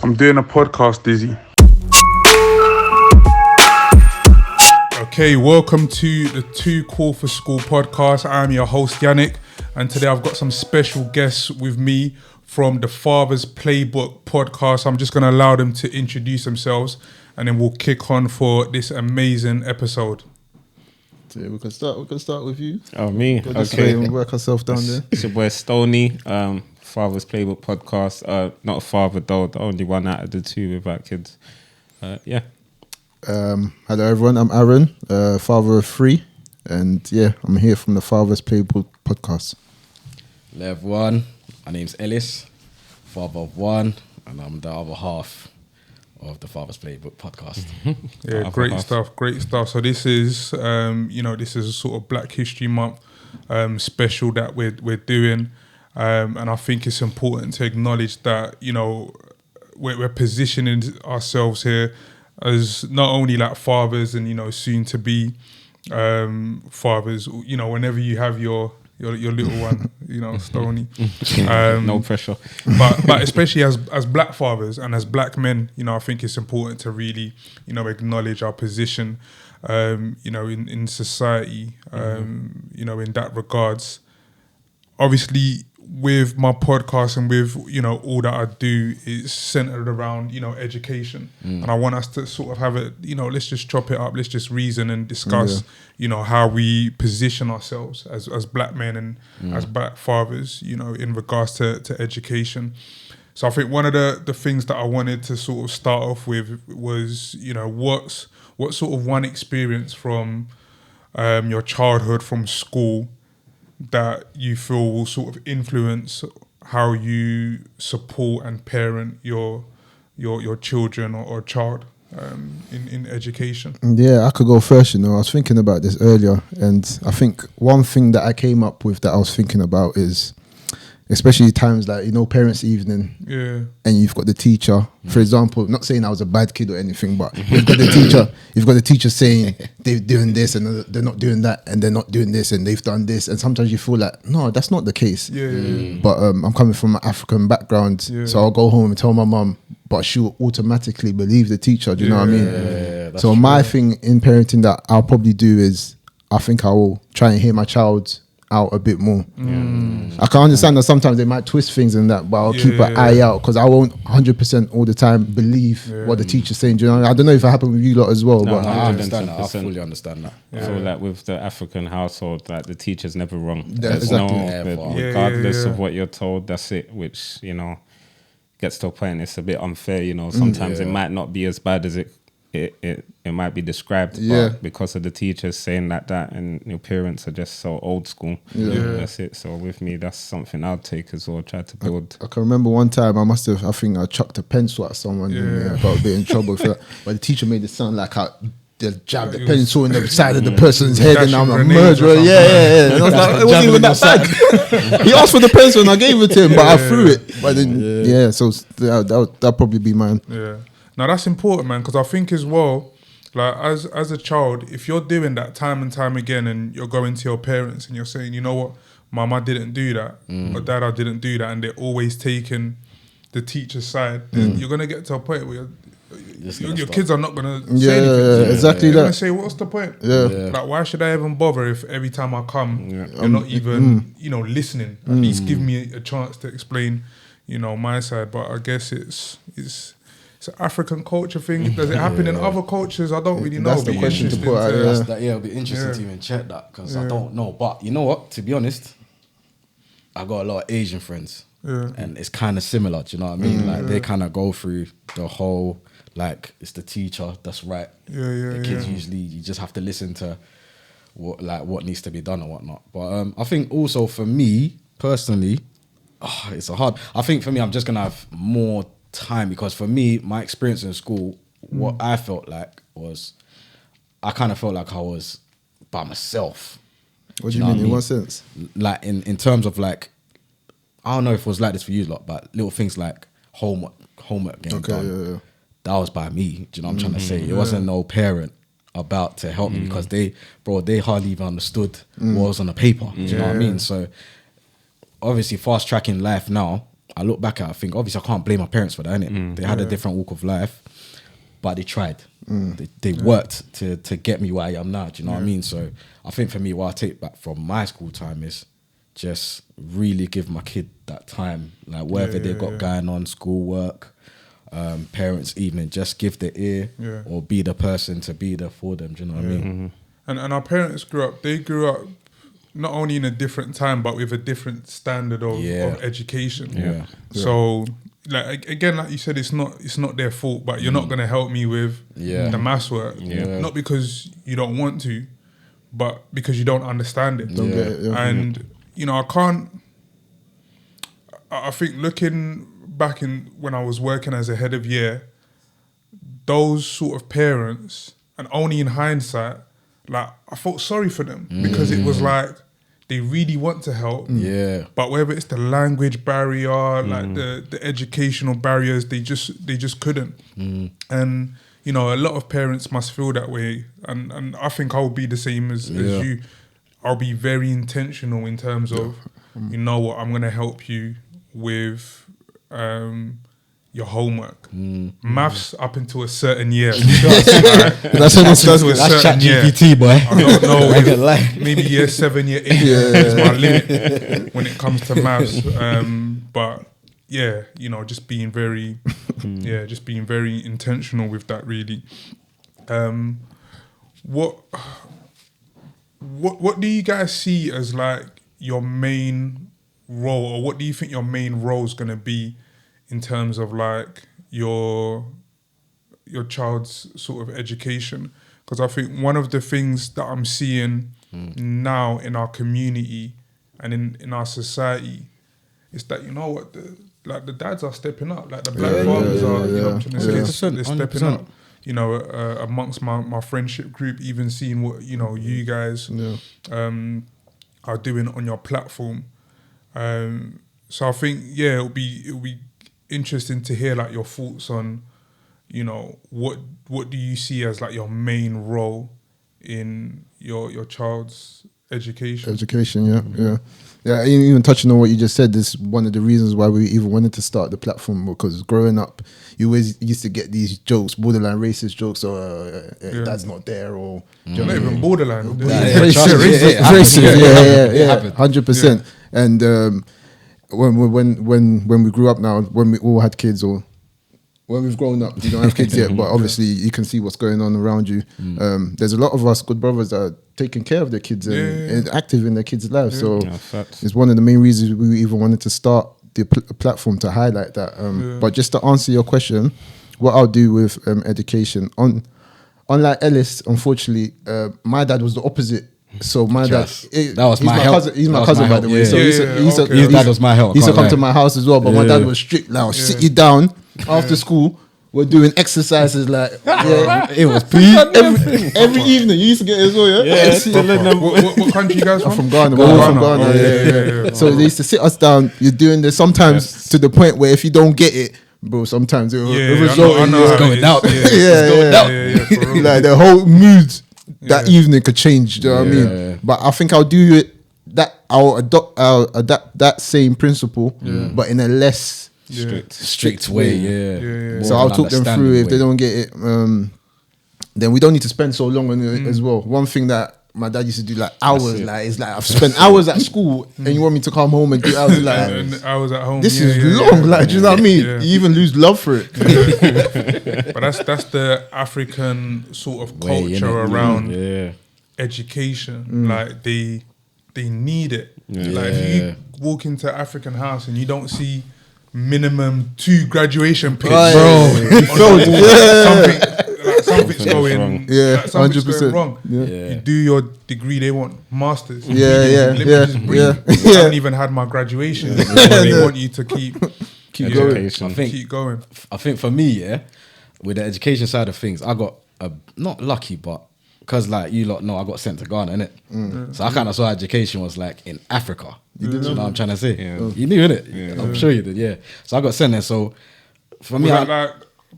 I'm doing a podcast, Dizzy. Okay, welcome to the Too Cool for School podcast. I'm your host, Yannick, and today I've got some special guests with me from the Father's Playbook podcast. I'm just going to allow them to introduce themselves, and then we'll kick on for this amazing episode. Yeah, we can start with you. Oh, me? Okay. We'll work ourselves down there. It's your boy Stoney, Father's Playbook podcast. Not a father though, the only one out of the two without kids. Yeah. Hello everyone, I'm Aaron, father of 3, and yeah, I'm here from the Father's Playbook podcast. Hello everyone, my name's Ellis, father of 1, and I'm the other half of the Father's Playbook podcast. Yeah, great stuff. So this is, this is a sort of Black History Month special that we're doing, and I think it's important to acknowledge that, we're positioning ourselves here as not only like fathers and, soon to be fathers, whenever you have your little one, Stoney. No pressure. But especially as black fathers and as black men, I think it's important to really, acknowledge our position, in society, in that regards. Obviously, with my podcast and with, all that I do, it's centered around, education. And I want us to sort of have it, let's just chop it up, let's just reason and discuss, how we position ourselves as black men and as black fathers, in regards to education. So I think one of the things that I wanted to sort of start off with was, what sort of one experience from your childhood, from school, that you feel will sort of influence how you support and parent your children or child in education? Yeah, I could go first. I was thinking about this earlier, and I think one thing that I came up with that I was thinking about is, especially times like, parents' evening, and you've got the teacher, for example, not saying I was a bad kid or anything, but you've got the teacher saying they're doing this and they're not doing that, and they're not doing this and they've done this, and sometimes you feel like, no, that's not the case. But I'm coming from an African background, so I'll go home and tell my mum, but she'll automatically believe the teacher. Do you know what I mean? So my thing in parenting that I'll probably do is, I think I will try and hear my child out a bit more. I can understand that sometimes they might twist things and that, but I'll keep an eye out, because I won't 100% all the time believe what the teacher's saying. Do you know? I don't know if it happened with you lot as well. No, but I understand that. I fully understand that. I feel like with the African household, like the teacher's never wrong. There's regardless of what you're told, that's it, which, gets to a point, it's a bit unfair, sometimes it might not be as bad as it might be described, but because of the teachers saying that and your parents are just so old school, that's it. So with me, that's something I'll take as well, try to build. I can remember one time I think I chucked a pencil at someone and got a bit in trouble for that, but the teacher made it sound like they jabbed the pencil in the side of the person's head, and I'm a murderer. And I was like, it wasn't even that bad. He asked for the pencil and I gave it to him, but I threw it. But then, so that'll probably be mine. Now that's important, man, because I think as well, like as a child, if you're doing that time and time again, and you're going to your parents and you're saying, you know what, Mum, I didn't do that, or Dad, I didn't do that, and they're always taking the teacher's side, then you're gonna get to a point where your kids are not gonna say anything. Exactly. They're gonna say, what's the point? Like, why should I even bother if every time I come, you're not even, listening? At least give me a chance to explain, my side. But I guess it's an African culture thing. Does it happen in other cultures? I don't really know. That's the question to put out. It'll be interesting to even check that, because I don't know. But you know what? To be honest, I got a lot of Asian friends, and it's kind of similar. Do you know what I mean? Like they kind of go through the whole, like, it's the teacher that's right. The kids usually, you just have to listen to what needs to be done or whatnot. But I think also for me personally, it's a hard. I think for me, I'm just gonna have more time, because for me, my experience in school, what I felt like was, I kind of felt like I was by myself. What do you mean? In what sense? Like in terms of, like, I don't know if it was like this for you lot, but little things like homework getting done. That was by me. Do you know what I'm trying to say? It wasn't no parent about to help me, because they hardly even understood what was on the paper. Do you know what I mean? So obviously, fast tracking life now, I look back at it, I think obviously I can't blame my parents for that, innit? They had a different walk of life, but they tried. They worked to get me where I am now. Do you know what I mean? So I think for me, what I take back from my school time is just really give my kid that time, like whatever they've got going on, schoolwork, parents' evening, just give the ear or be the person to be there for them. Do you know what I mean? And our parents grew up not only in a different time, but with a different standard of education. So, like again, like you said, it's not their fault, but you're not gonna help me with the maths work. Not because you don't want to, but because you don't understand it. And you know, I think looking back in when I was working as a head of year, those sort of parents, and only in hindsight, like I felt sorry for them because it was like they really want to help, but whether it's the language barrier, like the educational barriers, they just couldn't. And you know, a lot of parents must feel that way, and I think I'll be the same as you. I'll be very intentional in terms of, you know what, I'm gonna help you with your homework. Maths up until a certain year. That's chat GPT, boy. I don't know. Maybe year 7, year 8 is my limit when it comes to maths. But yeah, you know, just being very, just being very intentional with that. Really. What do you guys see as like your main role, or what do you think your main role is going to be in terms of like your child's sort of education? Because I think one of the things that I'm seeing now in our community and in our society is that, you know what, the dads are stepping up, like the black fathers are, you know, they're stepping up. You know, amongst my friendship group, even seeing what, you know, you guys are doing on your platform. So I think, it'll be interesting to hear like your thoughts on, you know, what do you see as like your main role in your child's education? Yeah, even touching on what you just said, this is one of the reasons why we even wanted to start the platform, because growing up, you always used to get these jokes, borderline racist jokes, or dad's not there, or not even borderline. Racist, 100%. And when we grew up now, when we all had kids, or when we've grown up, you don't have kids yet, but obviously you can see what's going on around you. There's a lot of us good brothers that are taking care of their kids and active in their kids' lives. So it's one of the main reasons we even wanted to start the platform, to highlight that. But just to answer your question, what I'll do with education, unlike Ellis, unfortunately, my dad was the opposite. So my dad, that was my help. He's my cousin, by the way. So his dad was my help. He used to come to my house as well, but my dad was strict. Now sit you down after school. We're doing exercises like it was every evening. You used to get it as well, What country you guys from? From Ghana. We're all from Ghana. So they used to sit us down. You're doing this sometimes to the point where if you don't get it, bro, sometimes it will result in going out. Like the whole mood that evening could change. Do you know what I mean? But I think I'll do it. I'll adapt that same principle, but in a less strict way. So I'll talk them through. If they don't get it, then we don't need to spend so long on it as well. One thing that my dad used to do, like hours, like it's like I've spent hours at school and you want me to come home and do hours, like and hours at home. This is long, like do you know what I mean? You even lose love for it. But that's the African sort of culture around education. Like they need it. Like if you walk into African house and you don't see minimum 2 graduation pics, something's going 100% wrong. You do your degree, they want masters. I haven't even had my graduation. They want you to keep going. I think for me, with the education side of things, I got not lucky, but because like you lot know, I got sent to Ghana, innit? So I kind of saw education was like in Africa. You know what I'm trying to say? You knew, innit? I'm sure you did, So I got sent there. So for me, like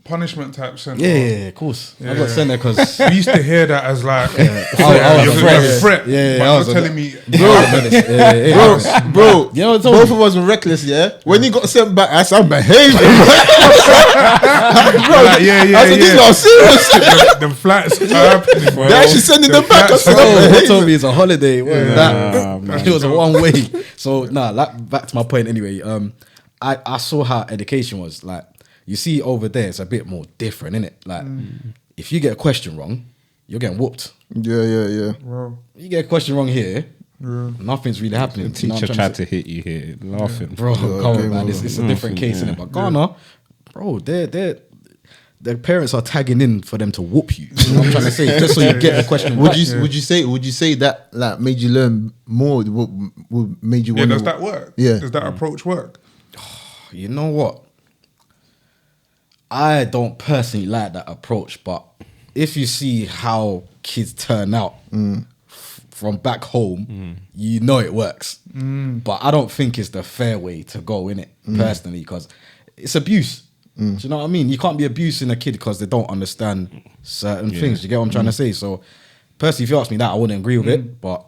punishment type center. Yeah, of course. I got sent there because we used to hear that as like I was a threat. Yeah, but I you're was telling me, bro, you know what I told both you? of us were reckless, yeah. When he got sent back, I said, behaviour. Bro, like, I said, these are serious. the flats are happening, bro. They're actually sending them back. I said, What told me it's a holiday. It was a one way. So back to my point anyway. I saw how education was like. You see over there, it's a bit more different, innit? Like, if you get a question wrong, you're getting whooped. Yeah. Wow. You get a question wrong here, nothing's really happening. The teacher tried to hit you here, laughing. Bro, come on, man. It's a different case, innit? But Ghana, bro, their parents are tagging in for them to whoop you. You know what I'm trying to say? Just so you get the question Would right. you say that like made you learn more? What made you want? Does that work? Yeah. Does that approach work? You know what? I don't personally like that approach, but if you see how kids turn out from back home, you know it works. But I don't think it's the fair way to go in it personally, because it's abuse. Do you know what I mean? You can't be abusing a kid because they don't understand certain things. You get what I'm trying to say? So personally, if you ask me that, I wouldn't agree with it, but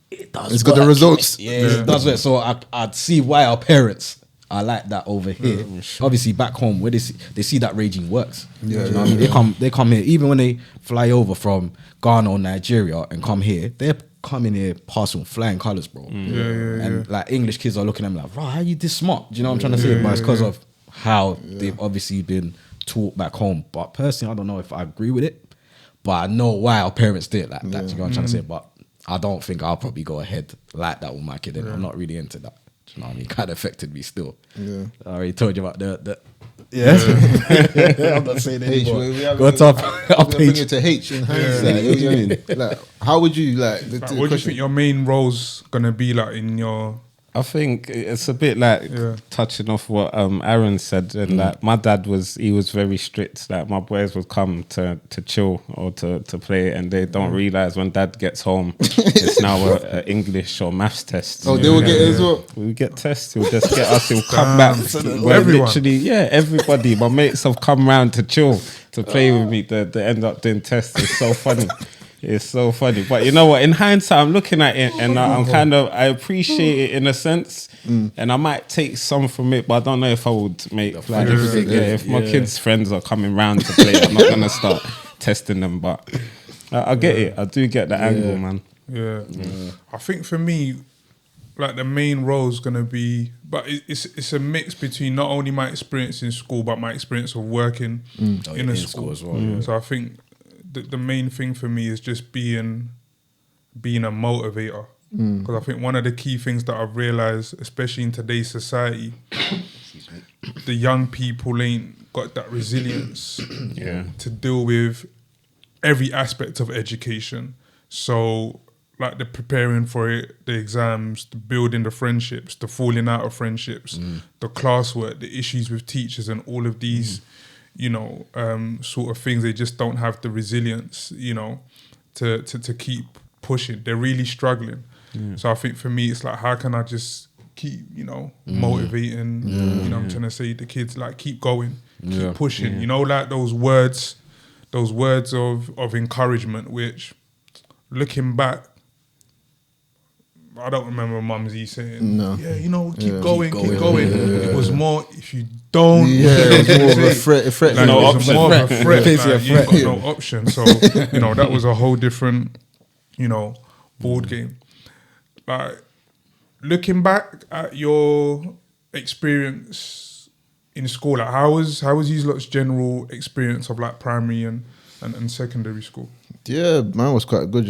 it does. It's got the results. It does work. So I'd see why our parents are like that over here. Obviously, back home where they see that raging works. Do you know what I mean? They come here, even when they fly over from Ghana or Nigeria and come here, they're coming here passing flying colours, bro. And like English kids are looking at them like, bro, how you this smart? Do you know what I'm trying to say? But it's because of how they've obviously been taught back home. But personally, I don't know if I agree with it, but I know why our parents did it like that. Do you know what I'm trying to say? But I don't think I'll probably go ahead like that with my kid. I'm not really into that. Do you know what I mean? It kind of affected me still. I already told you about the I'm not saying H, anymore. Go top up bring page. it to H in hindsight. What do you mean? Like, how would you like? What do you think your main role's gonna be like in your? I think it's a bit like touching off what Aaron said, and like my dad was very strict. Like my boys would come to chill or to play, and they don't realize when dad gets home, it's now a English or maths test. Oh, they will get it as well. We get tests. He'll just get us. He'll come back. Everyone. Literally, everybody. My mates have come round to chill to play with me. They end up doing tests. It's so funny. It's so funny. But you know what? In hindsight, I'm looking at it and I appreciate it in a sense. And I might take some from it, but I don't know if I would make like everything. If my kids' friends are coming round to play, I'm not going to start testing them. But I get it. I do get the angle, man. I think for me, like the main role is going to be, but it's a mix between not only my experience in school, but my experience of working in a school as well. So I think the main thing for me is just being a motivator, because I think one of the key things that I've realized, especially in today's society, the young people ain't got that resilience to deal with every aspect of education. So like the preparing for it, the exams, the building the friendships, the falling out of friendships, the classwork, the issues with teachers, and all of these sort of things. They just don't have the resilience, to keep pushing. They're really struggling. So I think for me, it's like, how can I just keep, motivating, I'm trying to say the kids, like, keep going, keep pushing, like those words of encouragement, which looking back, I don't remember Mumsy saying, keep going. It was more, if you don't, it was more of a threat. Like, no it was option. more of a threat. Basically Like, a you've got no option. So, that was a whole different, board game. Like, looking back at your experience in school, like how was you lot's general experience of like primary and secondary school? Yeah, mine was quite good,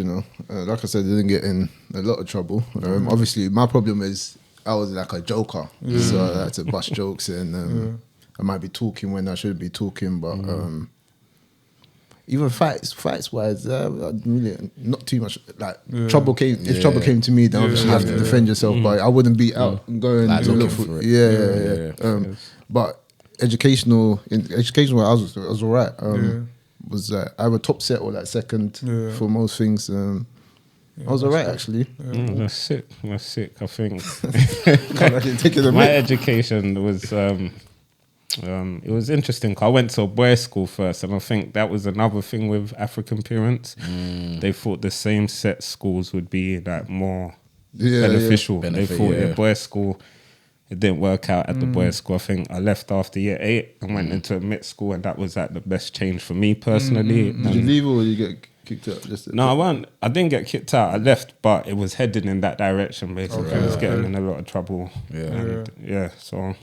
like I said, I didn't get in a lot of trouble. Obviously, my problem is I was like a joker, so I had to bust jokes, and I might be talking when I shouldn't be talking, but even fights wise, really not too much. Like trouble came, if trouble came to me, then obviously you have to defend yourself, but I wouldn't be out and going Like to look looking for for it. But educational, I was alright. Was I have a top set or like second for most things. I was alright actually. That's sick. I think Take it my education was It was interesting. I went to a boys' school first, and I think that was another thing with African parents. They thought the same set schools would be like more beneficial. They thought a boys' school, it didn't work out at the boys' school. I think I left after year 8 and went into a mixed school, and that was like the best change for me personally. Did you leave or did you get kicked out? No, I didn't get kicked out. I left, but it was heading in that direction. Basically, I was getting in a lot of trouble. So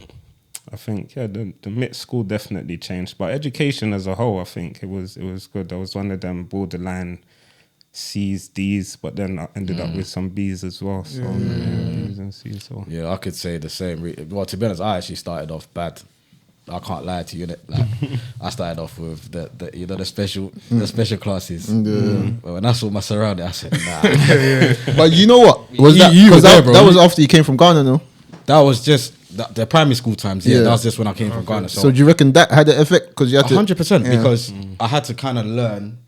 I think the mixed school definitely changed, but education as a whole, I think it was good. I was one of them borderline C's, D's, but then I ended up with some B's as well. So B's and C's. So I could say the same. Well, to be honest, I actually started off bad. I can't lie to you. Like, I started off with the special classes. But when I saw my surrounding, I said, nah. But you know what? Was that was after you came from Ghana, no? That was just the primary school times. Yeah, that was just when I came from Ghana. So do you reckon that had an effect? Because you had to 100% because I had to kind of learn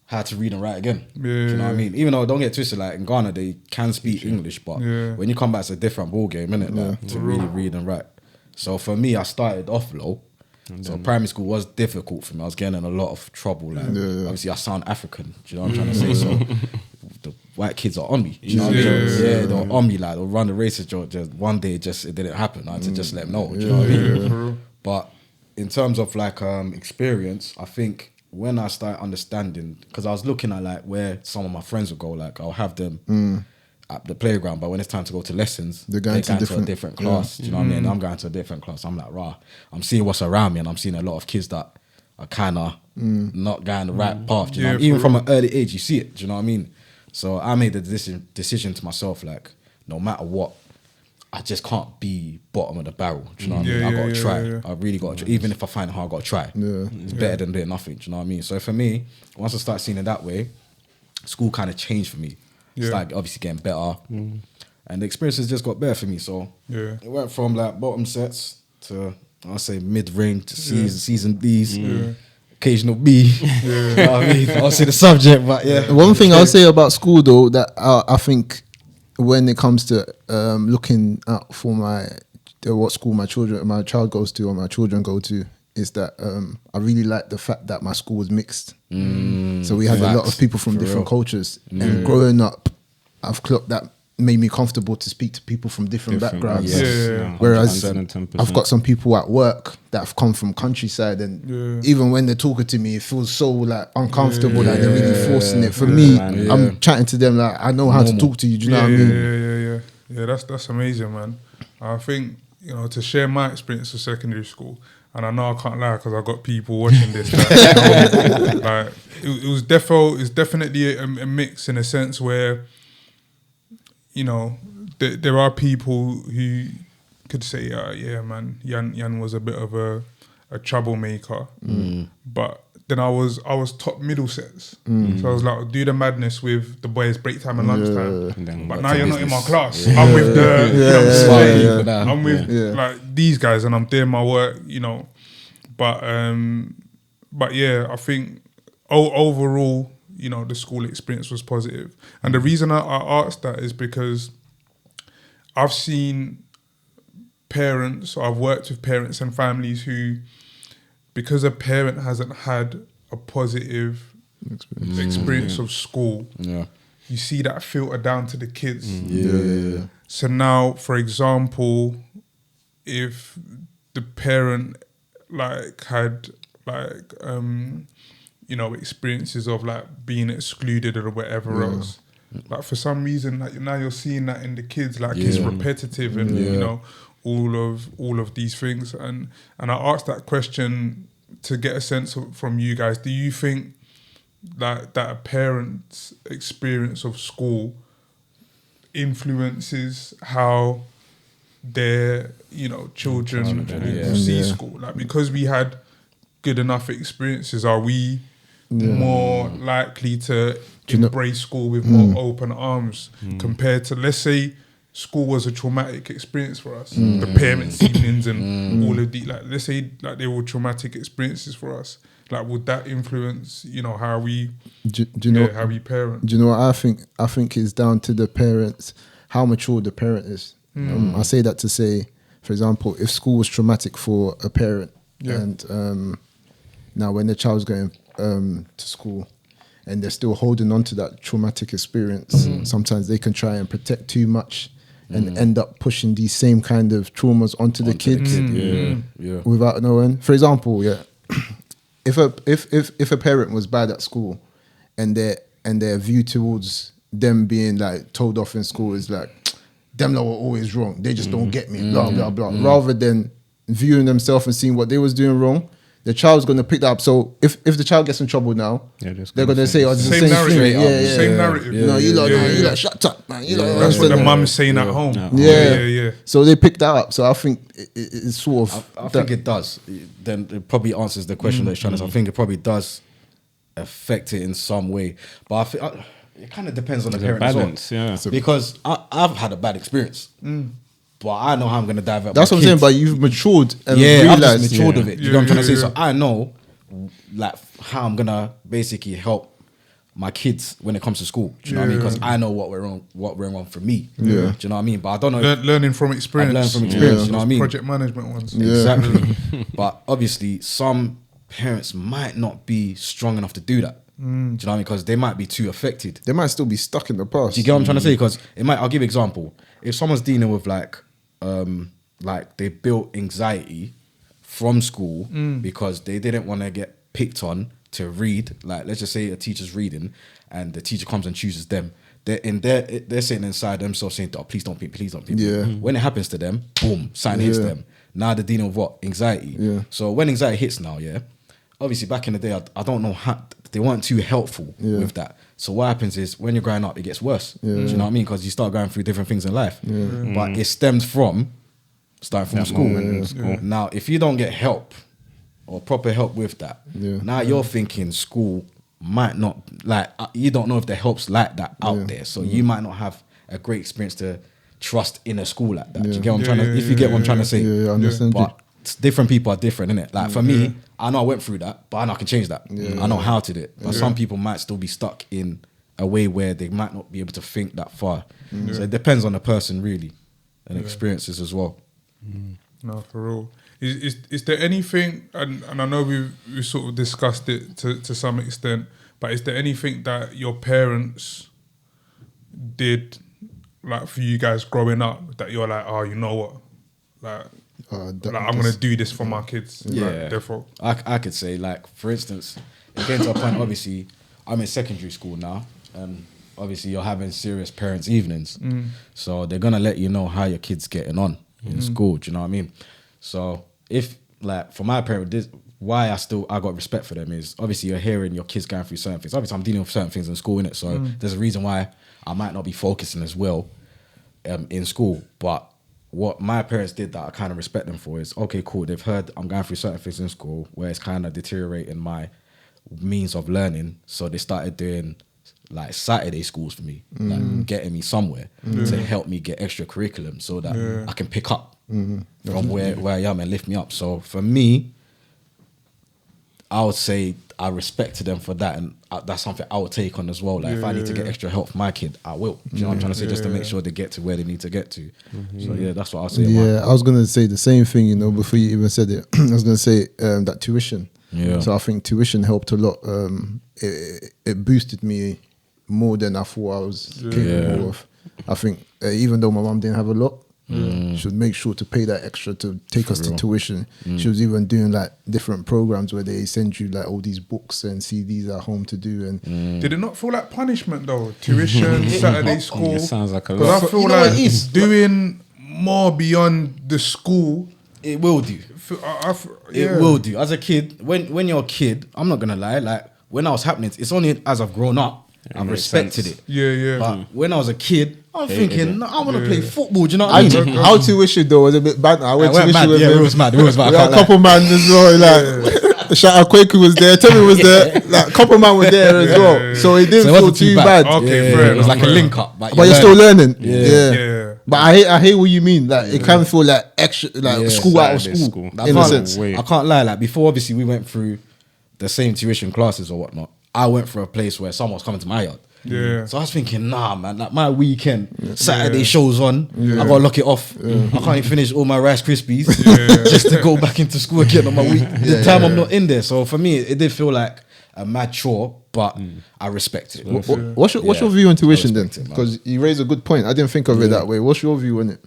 how to read and write again. Do you know what I mean? Even though, don't get twisted, like in Ghana they can speak English, but when you come back, it's a different ball game, innit? Like, to really read and write. So for me, I started off low. So primary school was difficult for me. I was getting in a lot of trouble. Like obviously, I sound African. Do you know what I'm trying to say? So the white kids are on me. Do you know what I mean? Yeah, they're on me. Like they'll run the races. Just one day, it didn't happen. I had to just let them know. Do you know what I mean? But in terms of like experience, I think when I started understanding, because I was looking at like where some of my friends would go. Like I'll have them at the playground, but when it's time to go to lessons, they're going to a different class. Do you know what I mean? I'm going to a different class. I'm like, rah. I'm seeing what's around me, and I'm seeing a lot of kids that are kind of not going the right path. Do you know what I mean? Even from an early age, you see it. Do you know what I mean? So I made the decision to myself, like, no matter what, I just can't be bottom of the barrel. Do you know what I mean? I got to try. I really got to try. Even if I find it hard, I got to try. It's better than doing nothing. Do you know what I mean? So for me, once I started seeing it that way, school kind of changed for me. It's like obviously getting better, and the experiences just got better for me. So it went from like bottom sets to I'll say mid range to C's and D's, occasional B. You know what I mean? I'll say the subject, but One thing I'll say about school though that I think when it comes to looking out for what school my child goes to or my children go to, is that I really like the fact that my school was mixed. So we had a lot of people from different cultures. And growing up, I've clocked that made me comfortable to speak to people from different backgrounds. Whereas I've got some people at work that have come from countryside, and even when they're talking to me, it feels so like uncomfortable, like they're really forcing it. For me, I'm chatting to them like I know how to talk to you. Do you know what I mean? Yeah, that's amazing, man. I think, to share my experience of secondary school, and I know I can't lie because I got people watching this. Like, it's definitely a mix in a sense where, there are people who could say, yeah, man, Jan was a bit of a troublemaker, but then I was top middle sets, so I was like, do the madness with the boys break time and lunchtime. But now you're not in my class. I'm with I'm with like these guys, and I'm doing my work, But yeah, I think overall, the school experience was positive. And the reason I asked that is because I've seen parents, or I've worked with parents and families who, because a parent hasn't had a positive experience of school, you see that filter down to the kids. So now, for example, if the parent had experiences of like being excluded or whatever else, like for some reason, like now you're seeing that in the kids, like it's repetitive, and all of these things. And I asked that question to get a sense from you guys. Do you think that a parent's experience of school influences how their children see school? Like, because we had good enough experiences, are we more likely to embrace school with more open arms compared to, let's say, school was a traumatic experience for us, the parents' evenings and all of the, like, let's say like they were traumatic experiences for us, like would that influence how we how we parent? Do you know what I think? I think it's down to the parents, how mature the parent is. I say that to say, for example, if school was traumatic for a parent, and now when the child's going to school and they're still holding on to that traumatic experience, sometimes they can try and protect too much and end up pushing these same kind of traumas onto the kids without knowing. For example, if a parent was bad at school and their view towards them being like told off in school is like, them lot were always wrong, they just don't get me, blah blah blah, rather than viewing themselves and seeing what they was doing wrong, the child's going to pick that up. So if the child gets in trouble now, they're going to say, oh, it's the same narrative. Same narrative. You know, you like, shut up, man. That's what the mum's saying at home. Yeah. So they pick that up. So I think it's sort of... I think it does. Then it probably answers the question that it's trying to... I think it probably does affect it in some way. But I think it kind of depends on the parent balance, as well. Because I've had a bad experience. But I know how I'm going to divert. That's what I'm saying, but you've matured and I've realized. just matured of it. You know what I'm trying to say? So I know like how I'm going to basically help my kids when it comes to school. Do you know what I mean? Because I know what went wrong for me. Do you know what I mean? But I don't know. Learning from experience. Learning from experience, you know what I mean? Project management ones. Exactly. But obviously some parents might not be strong enough to do that. Do you know what I mean? Because they might be too affected. They might still be stuck in the past. Do you get what I'm trying to say? Because I'll give you an example. If someone's dealing with like they built anxiety from school because they didn't want to get picked on to read. Like, let's just say a teacher's reading and the teacher comes and chooses them. They're sitting inside themselves saying, "Oh, please don't pick, please don't pick." Yeah. When it happens to them, boom, something hits them. Now they're dealing with what? Anxiety. Yeah. So when anxiety hits now, obviously back in the day, I don't know how they weren't too helpful with that. So what happens is when you're growing up, it gets worse. Do you know what I mean? Because you start going through different things in life. But it stems from starting from school. Now, if you don't get help or proper help with that, now you're thinking school might not, like, you don't know if the help's like that out there. So you might not have a great experience to trust in a school like that. Do you get what I'm trying to, if you get what I'm trying to say? Yeah, I understand. But different people are different, innit? Like for me, I know I went through that, but I know I can change that. I know how to do it. But some people might still be stuck in a way where they might not be able to think that far. So it depends on the person really and experiences as well. No, for real. Is there anything, and I know we sort of discussed it to some extent, but is there anything that your parents did, like for you guys growing up, that you're like, oh, you know what, like I'm gonna do this for my kids? Like, therefore, I could say, like, for instance, it came to a point. Obviously, I'm in secondary school now, and obviously you're having serious parents' evenings, so they're gonna let you know how your kid's getting on in school. Do you know what I mean? So if, like, for my parents, why I got respect for them is obviously you're hearing your kids going through certain things. Obviously I'm dealing with certain things in school, innit? So there's a reason why I might not be focusing as well in school. But what my parents did that I kind of respect them for is, okay, cool, they've heard I'm going through certain things in school where it's kind of deteriorating my means of learning. So they started doing like Saturday schools for me, like getting me somewhere to help me get extra curriculum so that I can pick up from where I am and lift me up. So for me, I would say I respected them for that, and that's something I would take on as well. Like if I need to get extra help for my kid, I will. Do you know what I'm trying to say? Just to make sure they get to where they need to get to. So yeah, that's what I'll say. Yeah, I was gonna say the same thing. You know, before you even said it, I was gonna say that tuition. Yeah. So I think tuition helped a lot. It boosted me more than I thought I was capable of. I think even though my mum didn't have a lot, she would make sure to pay that extra to take us to tuition. She was even doing like different programs where they send you like all these books and CDs at home to do. And did it not feel like punishment though? Tuition, Saturday school. It sounds like a lot. Because I feel like doing more beyond the school. It will do. It will do. As a kid, when you're a kid, I'm not gonna lie. Like when I was happening, it's only as I've grown up I've respected it. Yeah. But when I was a kid, I was thinking, I want to play football. Do you know what I mean? Our tuition though was a bit bad. I went tuition with it was mad. It was mad. We had a couple man as well. Like shout out Quaker was there. Tommy was there. Like a couple man were there as well. So it didn't feel too bad. Okay, fair. It was like a link up. But you're still learning. Yeah. But I hate what you mean. Like it can feel like extra, like school out of school. In a sense, I can't lie. Like before, obviously we went through the same tuition classes or whatnot. I went for a place where someone was coming to my yard. Yeah. So I was thinking, nah, man, like my weekend, Saturday shows on, I gotta lock it off. I can't even finish all my Rice Krispies just to go back into school again on my week. The time I'm not in there. So for me, it did feel like a mad chore, but I respect it. What's your view on tuition then? Because you raised a good point. I didn't think of it that way. What's your view on it?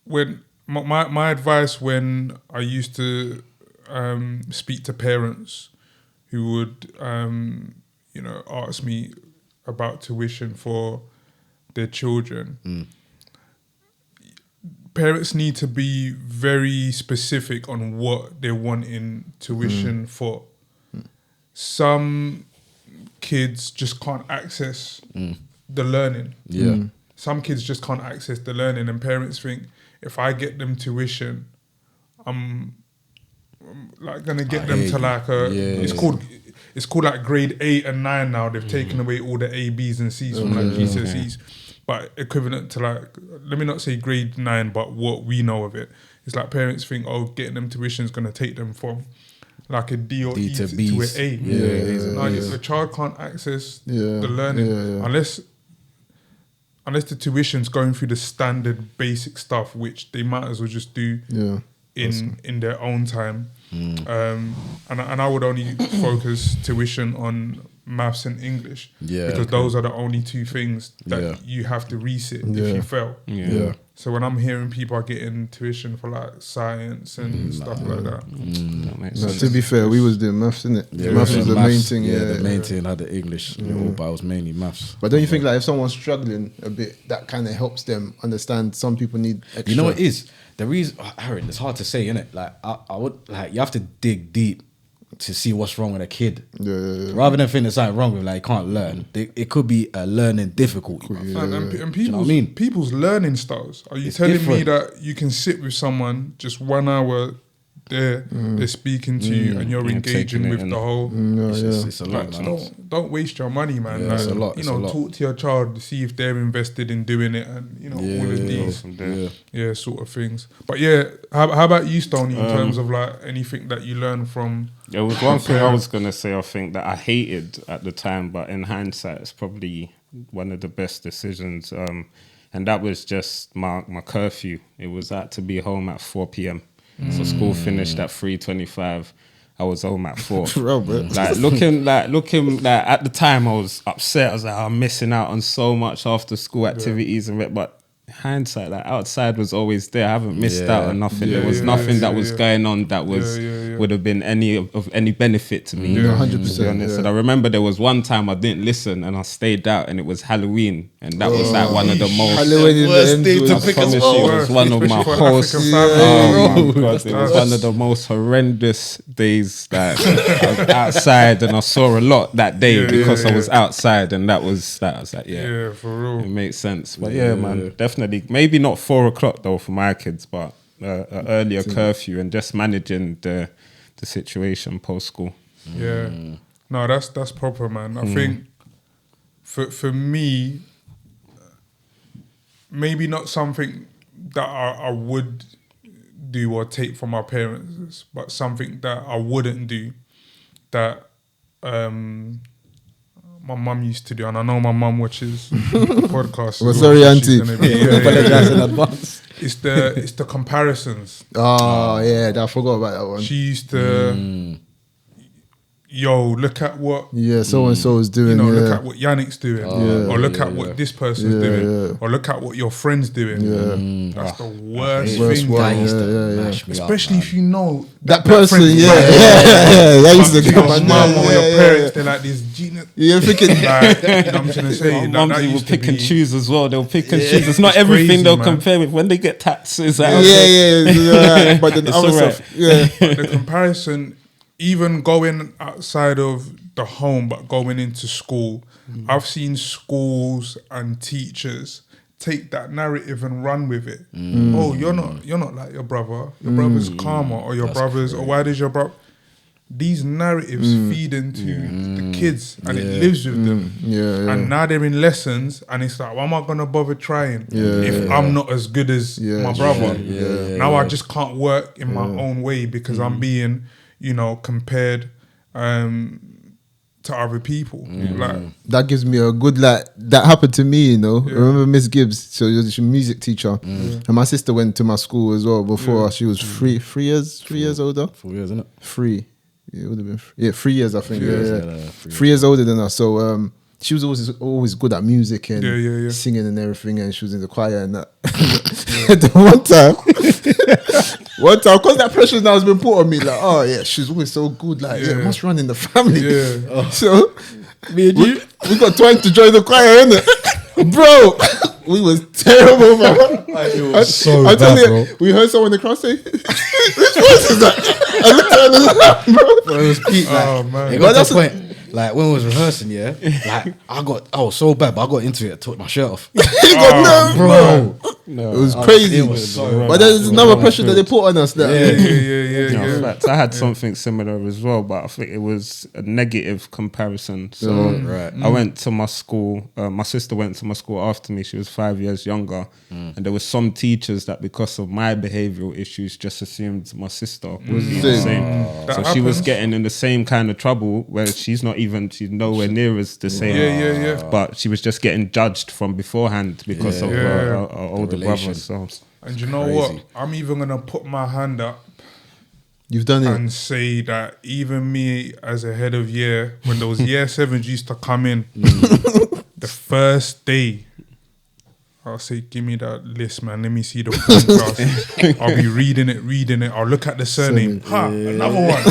When my advice when I used to speak to parents who would ask me about tuition for their children, parents need to be very specific on what they want in tuition for. Some kids just can't access the learning. Some kids just can't access the learning, and parents think, if I get them tuition, I'm like gonna get them to like it's called like grade 8 and 9 now. They've taken away all the A, B's and C's from like GCSEs, but equivalent to like, let me not say grade 9, but what we know of it. It's like parents think, getting them tuition is gonna take them from like a D or E to an A. The child can't access the learning unless the tuition's going through the standard basic stuff, which they might as well just do in their own time. And I would only focus tuition on maths and English because those are the only two things that you have to resit if you fail. So when I'm hearing people are getting tuition for like science and stuff like that, that makes sense. To be fair, we was doing maths, innit? Maths was the main thing. The main thing had the English, but it was mainly maths. But don't you think like if someone's struggling a bit, that kind of helps them understand some people need extra? You know what it is? The reason, Aaron, it's hard to say, innit? Like I would like, you have to dig deep to see what's wrong with a kid. Rather than think there's something wrong with, like, can't learn. It could be a learning difficulty. And people's learning styles. Are you telling me that you can sit with someone just 1 hour there, they're speaking to you and you're engaging with the whole... It's a lot, man. Don't waste your money, man. It's a lot. Talk to your child to see if they're invested in doing it and, all of these sort of things. But how about you, Stoney, in terms of like anything that you learn from... There was one thing I was going to say, I think, that I hated at the time, but in hindsight, it's probably one of the best decisions. And that was just my curfew. It was to be home at 4 p.m. So school finished at 3:25. I was home at 4. Looking at the time, I was upset. I was like, I'm missing out on so much after school activities and but hindsight, like outside was always there. I haven't missed out on nothing. There was nothing that was going on that was would have been of any benefit to me. 100%. To be honest. And I remember there was one time I didn't listen and I stayed out, and it was Halloween, and that was like one of the most worst day to pick as well. It was one of my most oh my god, it was one of the most horrendous days that I was outside, and I saw a lot that day because I was outside, and that was that. I was like, for real, it makes sense. But man, definitely. Maybe not 4 o'clock though for my kids, but an earlier curfew and just managing the situation post school. No, that's proper, man. I think for me, maybe not something that I would do or take from my parents, but something that I wouldn't do that my mum used to do, and I know my mum watches the podcast. Well, sorry, auntie. Apologize in advance. It's the comparisons. Oh yeah, I forgot about that one. She used to, look at what so and so is doing. Look at what Yannick's doing, or look at what this person's doing, or look at what your friend's doing. That's the worst thing. Especially if you know that person. That used to your mum or your parents. They're like this genius. You're thinking, like, I'm trying to say, mums will pick and choose as well. They'll pick and choose. It's not everything they'll compare with when they get taxes. But then the other stuff, But the comparison. Even going outside of the home, but going into school, I've seen schools and teachers take that narrative and run with it. Oh, you're not like your brother. Your brother's calmer, or your brother's, or why does your brother? These narratives feed into the kids, and it lives with them. And now they're in lessons, and it's like, why am I gonna bother trying if I'm not as good as my brother? Now I just can't work in my own way because I'm being, compared to other people. Like that gives me a good, like, that happened to me, you know. Remember Miss Gibbs? So she was a music teacher, and my sister went to my school as well before. She was 3 years older. 4 years, isn't it? 3. It would have been 3 years, I think. 3 years older than us. So she was always good at music and singing and everything, and she was in the choir and that. one time, because that pressure now has been put on me, like, oh yeah, she's always so good, like, it must run in the family. So me and you, we got trying to join the choir, innit? Bro, we was terrible, man. It was so bad, bro. We heard someone in the crowd say, "Which voice is that?" I looked at her, bro. It was peak, like, man. it got to the point. Like when we was rehearsing, like I was so bad, but I got into it. I took my shirt off. Bro. No, it was crazy. It was so but there's another pressure that they put on us. Yeah. I had something similar as well, but I think it was a negative comparison. So I went to my school. My sister went to my school after me. She was 5 years younger, and there were some teachers that, because of my behavioural issues, just assumed my sister was the same. So she was getting in the same kind of trouble where she's nowhere near as the same. But she was just getting judged from beforehand because of her older brother. So. And you know what? I'm even gonna put my hand up. You've done it. And say that even me as a head of year, when those year 7s used to come in, the first day, I'll say, give me that list, man. Let me see the full class. I'll be reading it. I'll look at the surname. Another one.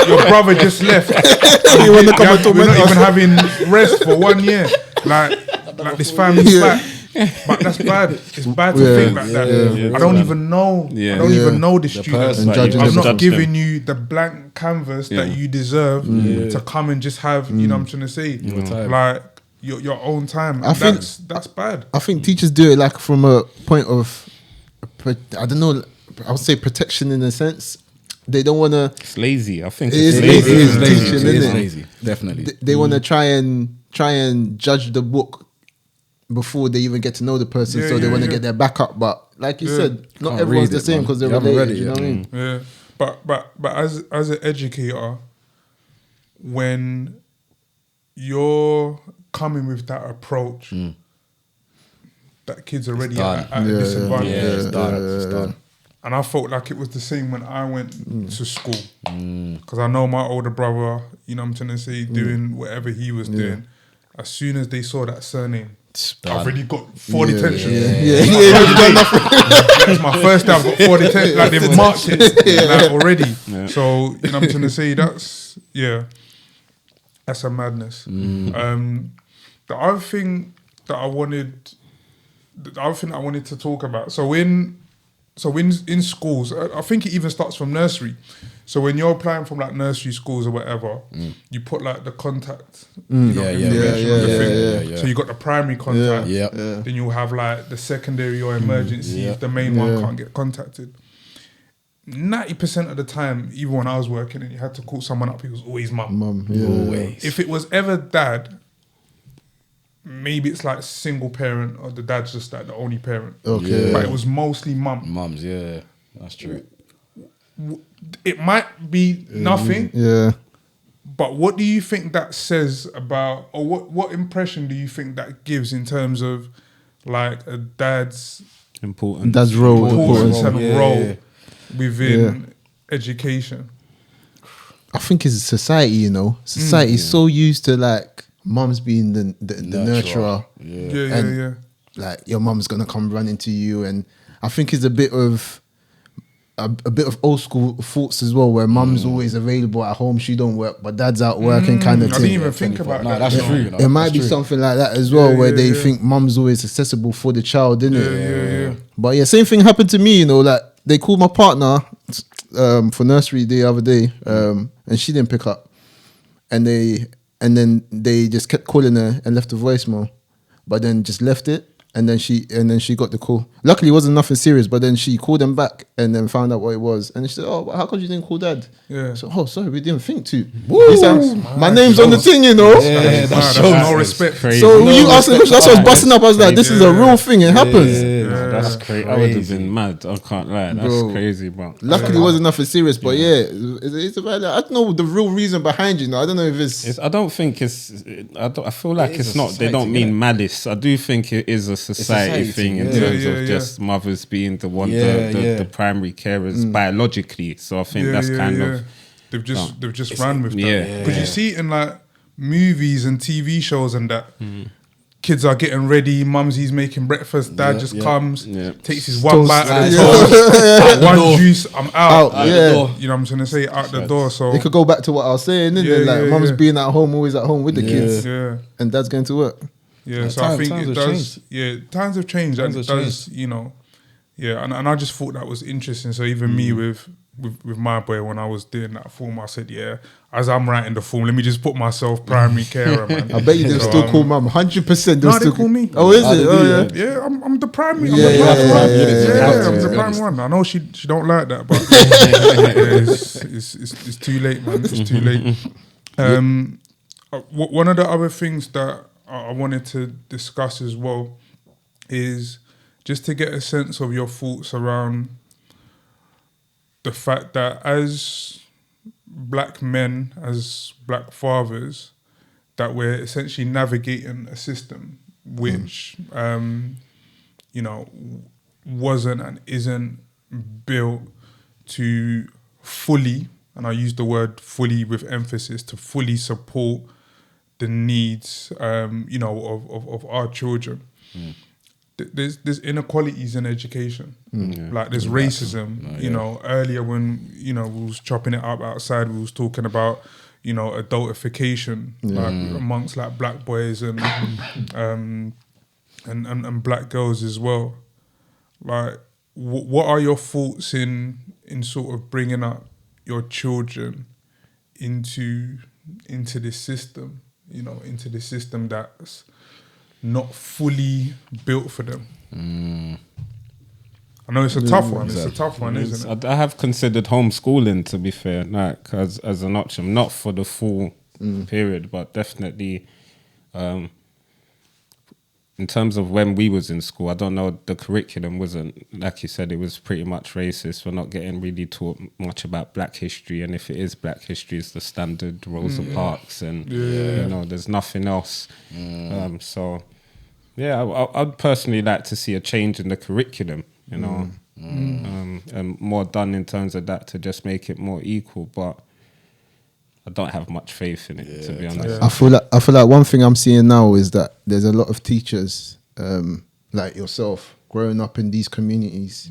Your brother just left. We're not even having rest for 1 year. Like this family's back. But that's bad. It's bad to think like that. I don't even know. I don't even know the student. I'm not giving you the blank canvas that you deserve to come and just have, you know what I'm trying to say? Like your own time. That's bad. I think teachers do it like from a point of, I don't know, I would say protection in a sense. They don't want to. It's lazy. I think it's lazy. It is lazy. Definitely. They want to try and judge the book before they even get to know the person, so they want to get their back up. But like you said, not everyone's the same because they're related. You know what I mean? Yeah, but as an educator, when you're coming with that approach, that kid's already at a disadvantage. It's done. And I felt like it was the same when I went to school, because I know my older brother, you know what I'm trying to say, doing whatever he was doing. As soon as they saw that surname, I've already got 4 detentions. It's my first day. I've got 4 detentions. Like they've marked it like already. So you know what I'm trying to say. That's a madness. The other thing that I wanted to talk about. So in schools, I think it even starts from nursery. So when you're applying from like nursery schools or whatever, you put like the contact. So you got the primary contact. Then you'll have like the secondary or emergency if the main one can't get contacted. 90% of the time, even when I was working and you had to call someone up, it was always mum. Always. If it was ever dad, maybe it's like single parent or the dad's just like the only parent. But it was mostly mum. Mums, that's true. It might be nothing. But what do you think that says about, or what impression do you think that gives in terms of like a dad's role within education? I think it's society, you know. Society is so used to like mums being the nurturer. Like your mum's gonna come running to you, and I think it's a bit of old school thoughts as well, where mum's always available at home. She don't work, but dad's out working, kind of thing. I didn't even think about that. That's true. You know, it might be something like that as well, where they think mum's always accessible for the child, isn't it? But same thing happened to me. You know, like they called my partner for nursery the other day, and she didn't pick up, and then they just kept calling her and left a voicemail, but then just left it. And then she got the call. Luckily, it wasn't nothing serious. But then she called them back and then found out what it was. And she said, "Oh, how come you didn't call dad?" Yeah. So, "Oh, sorry, we didn't think to." He said, "My name's on the thing, you know." That's no respect. Crazy. So you asked the question. That's what I was busting up. I was like, "This is a real thing. It happens." That's crazy. I would have been mad. I can't lie. That's crazy, bro. Luckily, it wasn't nothing serious. But it's about. I don't know the real reason behind you. I don't know if it's. I don't think it's. I feel like it's not. They don't mean malice. I do think it is a society thing in terms of just mothers being the one, the primary carers biologically. So I think that's kind of they've just ran with that. Because you see it in like movies and TV shows and that. Kids are getting ready, mumsy's making breakfast, dad just comes, takes his one bite of the toast, one juice, I'm out the door. You know what I'm trying to say? Out the door. So it could go back to what I was saying, isn't it? Like mum's being at home, always at home with the kids. And dad's going to work. Yeah, so I think it does. Yeah, times have changed, and it does. You know, and I just thought that was interesting. So even me with my boy, when I was doing that form, I said, as I'm writing the form, let me just put myself primary carer, man. I bet you they'll still call mum 100%. No, they call me. Oh, is it? Yeah, I'm the primary. I'm the primary one. I know she don't like that, but it's too late, man. It's too late. One of the other things that I wanted to discuss as well is just to get a sense of your thoughts around the fact that as black men, as black fathers, that we're essentially navigating a system which, you know, wasn't and isn't built to fully, and I use the word fully with emphasis, to fully support the needs, you know, of our children. There's inequalities in education. Like there's racism. You know, earlier when, you know, we was chopping it up outside, we was talking about, you know, adultification like amongst like black boys and black girls as well. Like, what are your thoughts in sort of bringing up your children into this system? You know, into the system that's not fully built for them. I know it's a tough one. It's a tough one, isn't it? I have considered homeschooling, to be fair, like as an option, not for the full period, but definitely in terms of when we was in school. I don't know, the curriculum wasn't, like you said, it was pretty much racist. We're not getting really taught much about black history, and if it is black history, it's the standard Rosa Parks, and you know, there's nothing else. So yeah, I'd personally like to see a change in the curriculum, you know, and more done in terms of that to just make it more equal, but I don't have much faith in it, to be honest. I feel like one thing I'm seeing now is that there's a lot of teachers like yourself growing up in these communities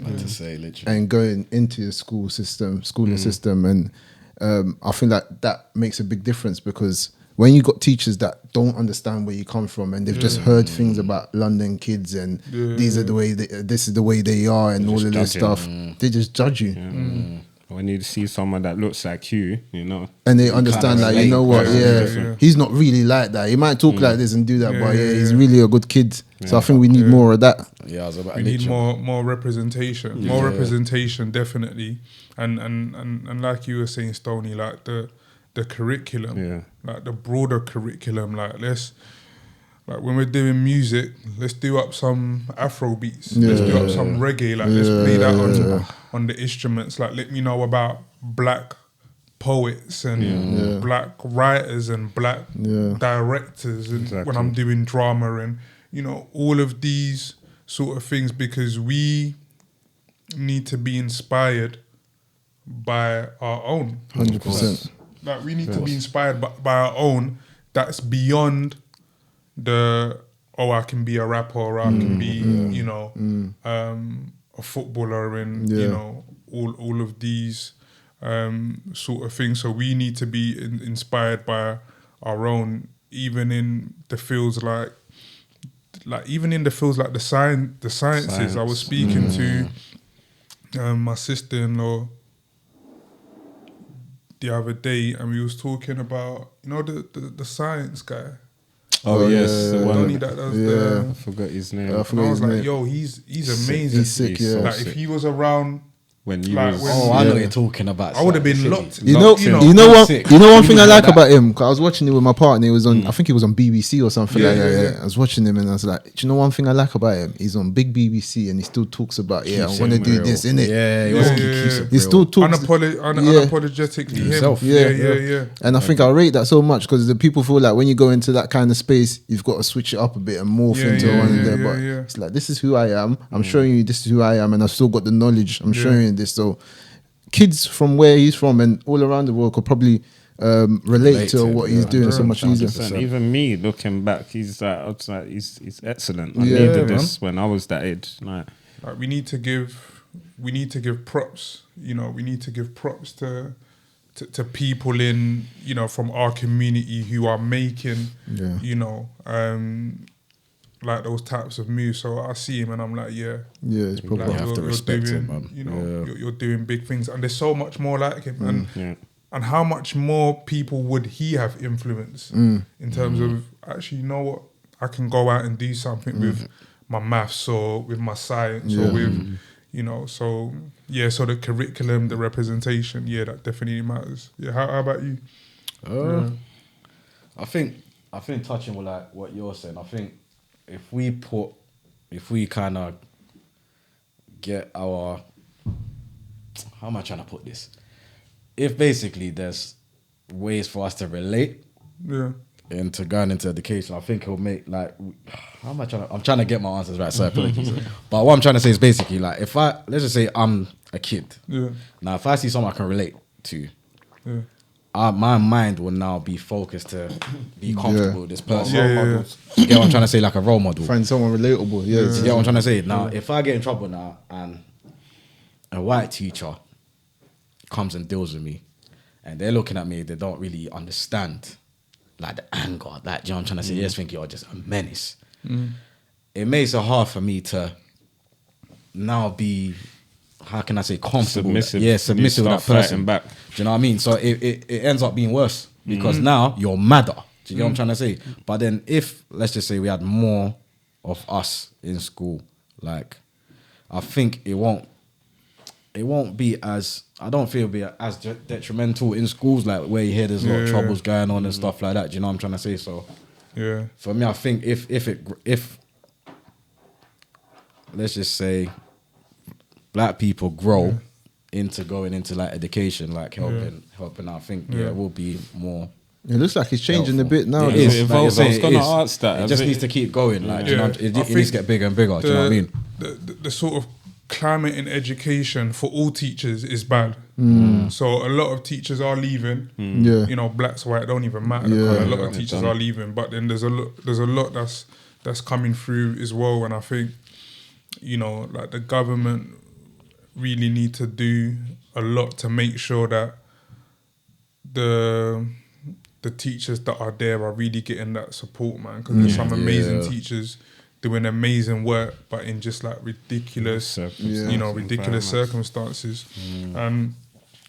and going into the schooling system, and I think that makes a big difference, because when you got teachers that don't understand where you come from and they've just heard things about London kids and these are the way this is the way they are and all of this stuff, they just judge you. When you see someone that looks like you know, and they understand that, you know what, he's not really like that. He might talk like this and do that, but he's really a good kid. So I think we need more of that. We need more representation. More representation, definitely. And like you were saying, Stoney, like the curriculum, like the broader curriculum. Like when we're doing music, let's do up some Afro beats. Let's do up some reggae. Like let's play that on the instruments. Like let me know about black poets and black writers and black directors, and when I'm doing drama, and you know, all of these sort of things, because we need to be inspired by our own. 100%. Like we need to be inspired by our own. That's beyond the I can be a rapper, or I can be you know a footballer, and you know all of these sort of things. So we need to be inspired by our own, even in the fields like the sciences. I was speaking to my sister-in-law the other day, and we was talking about, you know, the science guy. Oh yes, the one Donnie that does the. I forgot his name. And I was like, yo, he's amazing. He's sick, yeah. Like if he was around. When you Like, was, I know what you're talking about. I would have been locked. You know one thing I like about him. 'Cause I was watching it with my partner. He was on, I think he was on BBC or something like that. Yeah. I was watching him and I was like, do you know one thing I like about him? He's on big BBC and he still talks about, I'm gonna do this, innit? He still talks unapologetically himself. Yeah. And I think I rate that so much because the people feel like when you go into that kind of space, you've got to switch it up a bit and morph into one of there. But it's like, this is who I am. I'm showing you this is who I am, and I've still got the knowledge. I'm showing you this. So kids from where he's from and all around the world could probably relate to what he's doing so much easier. Even me looking back, he's excellent. I needed this when I was that age. Like we need to give props. You know, we need to give props to people in, you know, from our community who are making, you know, like those types of moves. So I see him and I'm like, it's probably like, have to respect doing, him, man. You know, you're doing big things, and there's so much more like him, and how much more people would he have influenced in terms of actually, you know what, I can go out and do something with my maths or with my science or with, you know, so the curriculum, the representation, that definitely matters. How about you? I think touching with like what you're saying, I think if we kind of get our, how am I trying to put this? If basically there's ways for us to relate into going into education, I think it'll make like, I'm trying to get my answers right, so apologies. But what I'm trying to say is basically like, let's just say I'm a kid. Now if I see someone I can relate to, my mind will now be focused to be comfortable with this person. You get what I'm trying to say? Like a role model. Find someone relatable. You get what I'm trying to say? Now, if I get in trouble now and a white teacher comes and deals with me and they're looking at me, they don't really understand like the anger, like, you know what I'm trying to say? They just think you're just a menace. It makes it hard for me to now be, how can I say, comfortable? Submissive with that person. Back. Do you know what I mean? So it ends up being worse because now you're madder. Do you get what I'm trying to say? But then if, let's just say we had more of us in school, like, I think it won't be as, I don't feel it'll be as detrimental in schools, like where you hear there's a lot of troubles going on and stuff like that. Do you know what I'm trying to say? So for me, I think if let's just say black people grow into going into like education, like helping out, I think it will be more. It looks like it's changing a bit now. It is. I was going to ask that. It just needs to keep going. Like, you know, it needs to get bigger and bigger. Do you know what I mean? The sort of climate in education for all teachers is bad. So a lot of teachers are leaving. You know, blacks, white, don't even matter. A lot of teachers are leaving, but then there's a lot that's coming through as well. And I think, you know, like the government really need to do a lot to make sure that the teachers that are there are really getting that support, man. Because there's some amazing teachers doing amazing work, but in just like ridiculous circumstances. And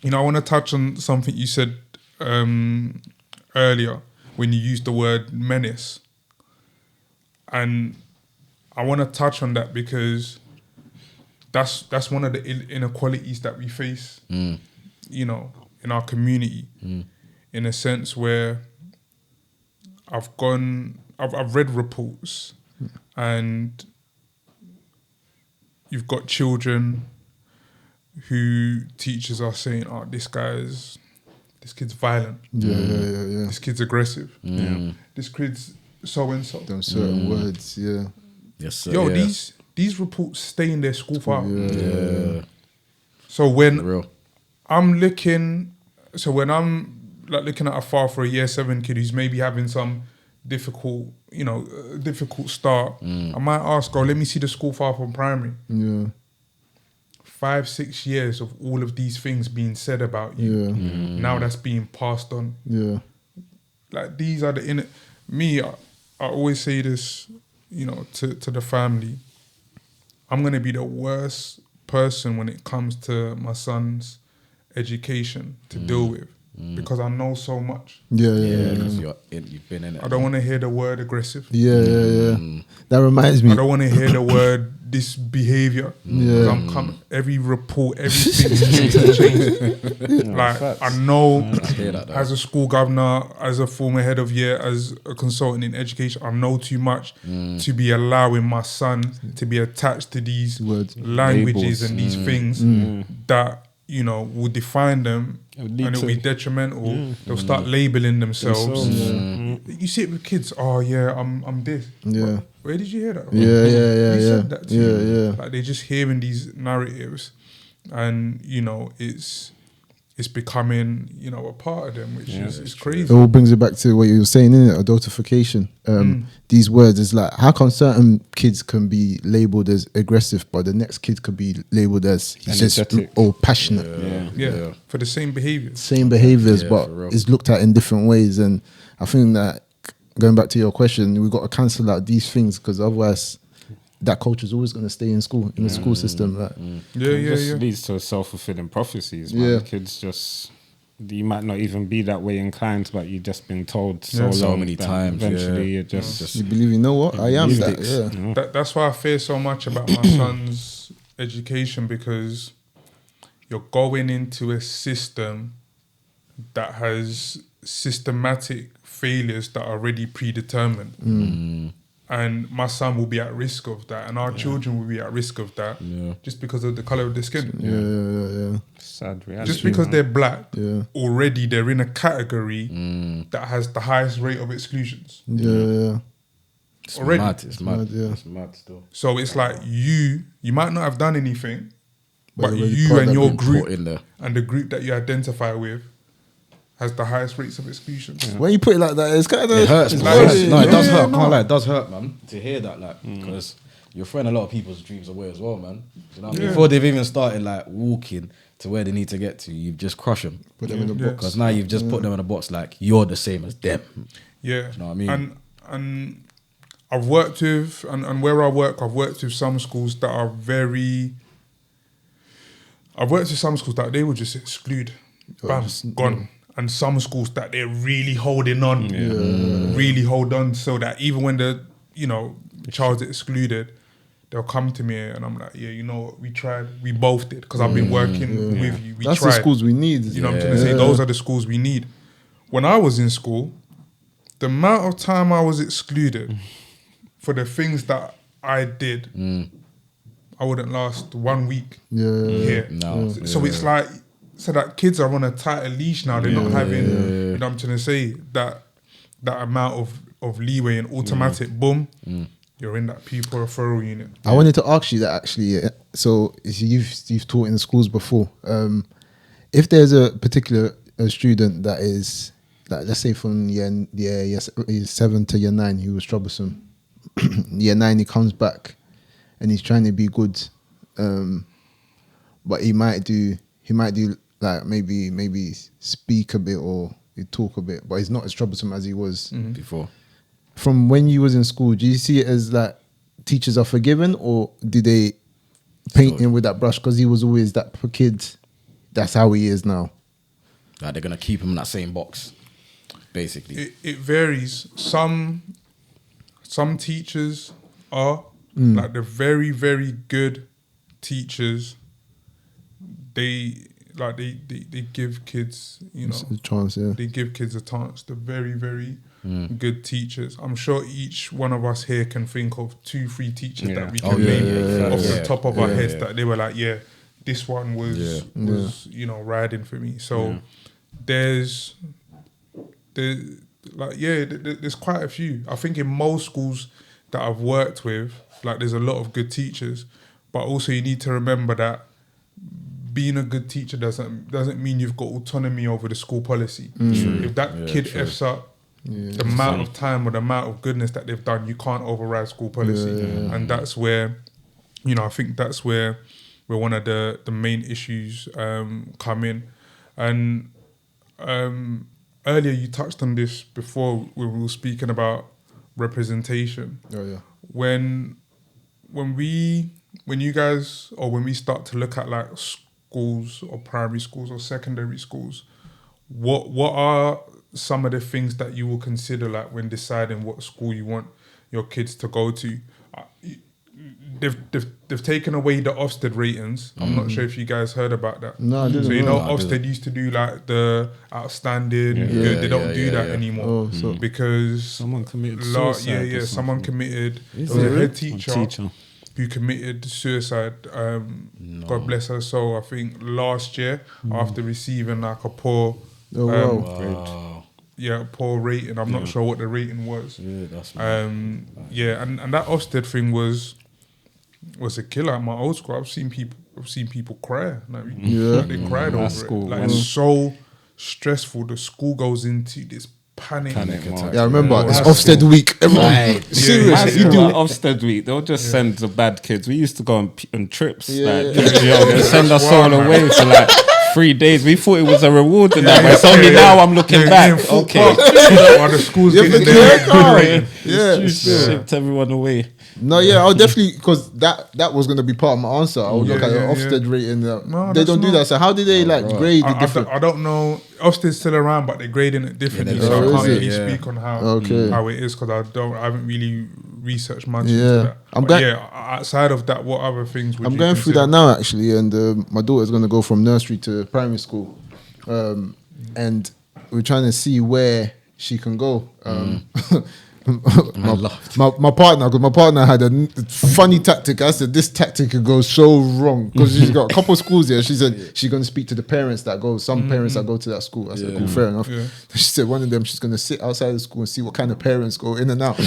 you know, I want to touch on something you said earlier when you used the word menace, and I want to touch on that because that's one of the inequalities that we face, you know, in our community, in a sense where I've read reports and you've got children who teachers are saying, "Oh, this kid's violent. This kid's aggressive. This kid's so and so." Them certain words, Yes, sir. Yo, these reports stay in their school file. So when I'm looking at a file for a year 7 kid who's maybe having some difficult start, I might ask, let me see the school file from primary. 5-6 years of all of these things being said about you. Now that's being passed on. Like these are I always say this, you know, to the family. I'm gonna be the worst person when it comes to my son's education to deal with, because I know so much. Because you've been in it. I don't want to hear the word aggressive. That reminds me. I don't want to hear the word this behaviour. I'm every report, everything changed. Like I know, as a school governor, as a former head of year, as a consultant in education, I know too much to be allowing my son to be attached to these languages and these things that will define them. And it'll be detrimental. They'll start labeling themselves. You see it with kids. Oh yeah, I'm this. Yeah. Where did you hear that? Who said that to you? Like they're just hearing these narratives, and it's becoming a part of them, which is crazy. It all brings it back to what you were saying, innit? Adultification. These words is like, how come certain kids can be labelled as aggressive, but the next kid could be labelled as he's just passionate. For the same behaviours. Same behaviours, but it's looked at in different ways. And I think that, going back to your question, we've got to cancel out these things, because otherwise that culture is always going to stay in school, in the school system. Like. It just leads to self-fulfilling prophecies, man. Kids just, you might not even be that way inclined, but you've just been told so many times. Eventually, you believe, you know what, I am that. That's why I fear so much about my son's education, because you're going into a system that has systematic failures that are already predetermined. And my son will be at risk of that, and our children will be at risk of that, just because of the colour of their skin. Sad reality. Just because they're black, already they're in a category that has the highest rate of exclusions. It's already. It's mad still. So it's like you might not have done anything, but you and your group and the group that you identify with has the highest rates of exclusion. When you put it like that, it's kind of... It hurts. It does hurt. I can't lie, it does hurt, man, to hear that, because you're throwing a lot of people's dreams away as well, man. You know what I mean? Before they've even started, walking to where they need to get to, you've just crushed them. Put them in the box. Because now you've just put them in a box like, you're the same as them. Yeah. You know what I mean? And I've worked with, and where I work, I've worked with some schools that are I've worked with some schools that they would just exclude. Bam, gone. And some schools that they're really holding on, really hold on, so that even when the child's excluded, they'll come to me and I'm like, we tried, we both did, because I've been working with you. That's the schools we need. You know what I'm trying to say? Those are the schools we need. When I was in school, the amount of time I was excluded for the things that I did, I wouldn't last 1 week here. So it's like, so that kids are on a tighter leash now. They're not having, you know what I'm trying to say, that amount of leeway and automatic boom. You're in that pupil referral unit. I wanted to ask you that actually. So you've taught in schools before. If there's a particular student that is, like, let's say from year 7 to year 9, he was troublesome. Year 9, he comes back and he's trying to be good, but he might do like maybe speak a bit or he talk a bit, but he's not as troublesome as he was before. From when you was in school, do you see it as like teachers are forgiven, or do they paint him with that brush because he was always that kid? That's how he is now. Like they're gonna keep him in that same box, basically. It varies. Some teachers are like the very, very good teachers. They give kids, a chance. They give kids a chance. The very, very good teachers. I'm sure each one of us here can think of 2-3 teachers that we can name off the top of our heads that they were like, this one was riding for me. So there's quite a few. I think in most schools that I've worked with, like, there's a lot of good teachers, but also you need to remember that being a good teacher doesn't mean you've got autonomy over the school policy. If that kid F's up, the amount of time or the amount of goodness that they've done, you can't override school policy. And that's where, I think that's where one of the main issues come in. And earlier you touched on this before when we were speaking about representation. When you guys, or when we start to look at like schools or primary schools or secondary schools, what are some of the things that you will consider like when deciding what school you want your kids to go to? They've taken away the Ofsted ratings. I'm not sure if you guys heard about that. No, I didn't. So you know, No, I Ofsted didn't. used to do like the outstanding, good. They don't do that anymore. Oh, so Because Someone committed suicide. or someone something. committed. Is There was a it? head teacher Teacher. who committed suicide. God bless her soul. I think last year after receiving like a poor, oh, wow. Wow. poor rating. I'm not sure what the rating was. Yeah, that's and that Ofsted thing was a killer at my old school. I've seen people cry. Like, like they cried over school, it. Like it's so stressful. The school goes into this panic attack. Yeah, I remember it's that's Ofsted week. Everyone, Right. serious. You do Ofsted week. They'll just send the bad kids. We used to go on trips. Yeah. Like, they'll send us all Wow, away for like 3 days. We thought it was a reward and that, but it's only now I'm looking back. Okay, While the school's getting their Yeah, shipped everyone away. No, yeah, I'll definitely, because that was going to be part of my answer. I would look at the Ofsted rating. No, they that's don't do not- that. So how do they grade the different? I don't know. Ofsted's still around, but they're grading it differently. Yeah, so I is can't it? really Yeah. speak on how it is because I haven't really researched much into that. I'm But going- outside of that, what other things would I'm you going through consider? that now actually, and my daughter's going to go from nursery to primary school, and we're trying to see where she can go. My partner, because my partner had a funny tactic. I said this tactic could go so wrong because she's got a couple of schools here. She said she's going to speak to the parents that go. Some parents that go to that school. I said, cool, fair enough. Yeah. She said one of them she's going to sit outside the school and see what kind of parents go in and out. And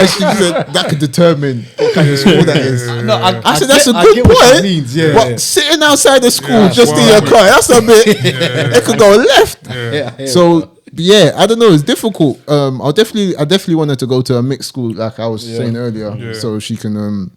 she said that could determine what kind of school that is. No, I said that's a good what point. that means. Yeah, But sitting outside the school Yeah, just in well, your car, that's a bit. It could go left. yeah. So yeah, I don't know. It's difficult. I definitely wanted to go to a mixed school, like I was saying earlier, so she can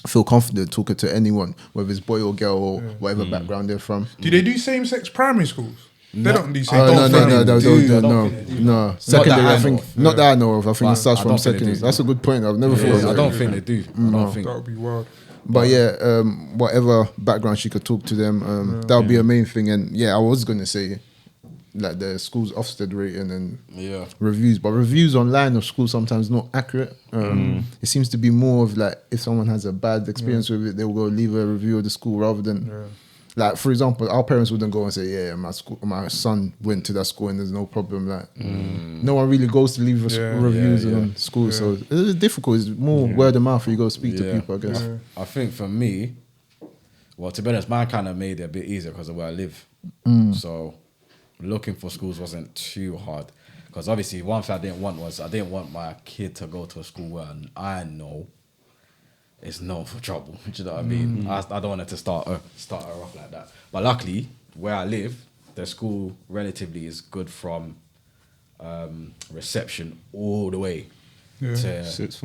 feel confident talking to anyone, whether it's boy or girl or whatever background they're from. Do they do same-sex primary schools? They don't do No, same-sex. no. Secondary, I think not that I know of. I think it But starts I from don't think they secondary. do. That's a good point. I've never thought of I that. don't think they do. I don't think. That would be wild. But yeah, whatever background she could talk to them, that would be a main thing. And yeah, I was gonna say like the school's Ofsted rating and reviews, but reviews online of schools sometimes not accurate. It seems to be more of like if someone has a bad experience with it, they'll go leave a review of the school rather than like, for example, our parents wouldn't go and say, yeah, my son went to that school and there's no problem. Like no one really goes to leave reviews on school, so it's difficult. It's more word of mouth. You go speak to people, I guess. I think for me, well, to be honest, mine kind of made it a bit easier because of where I live. So looking for schools wasn't too hard. Because obviously, one thing I didn't want my kid to go to a school where I know it's known for trouble. Do you know what I mean? I don't want it to start her off like that. But luckily, where I live, the school relatively is good from reception all the way to sixth